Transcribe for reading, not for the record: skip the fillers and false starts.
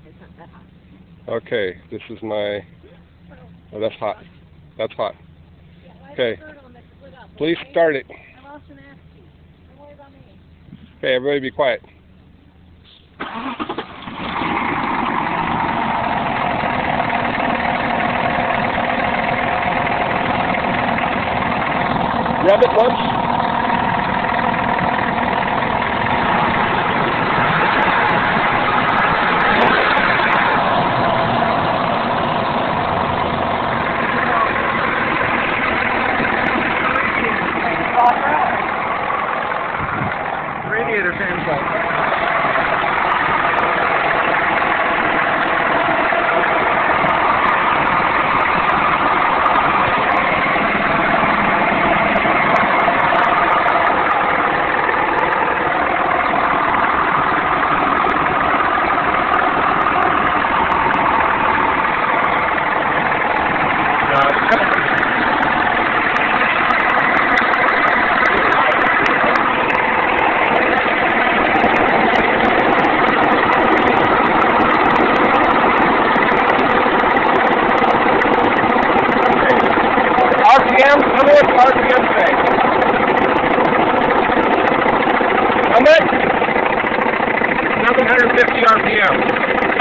It's not that hot. Okay, this is my, oh, that's hot. That's hot. Okay, please start it. I'm also an ass. Don't worry about me. Okay, everybody be quiet. Grab it once. Radiator fan's like. RPM, how much RPM say? How much? 750 RPM.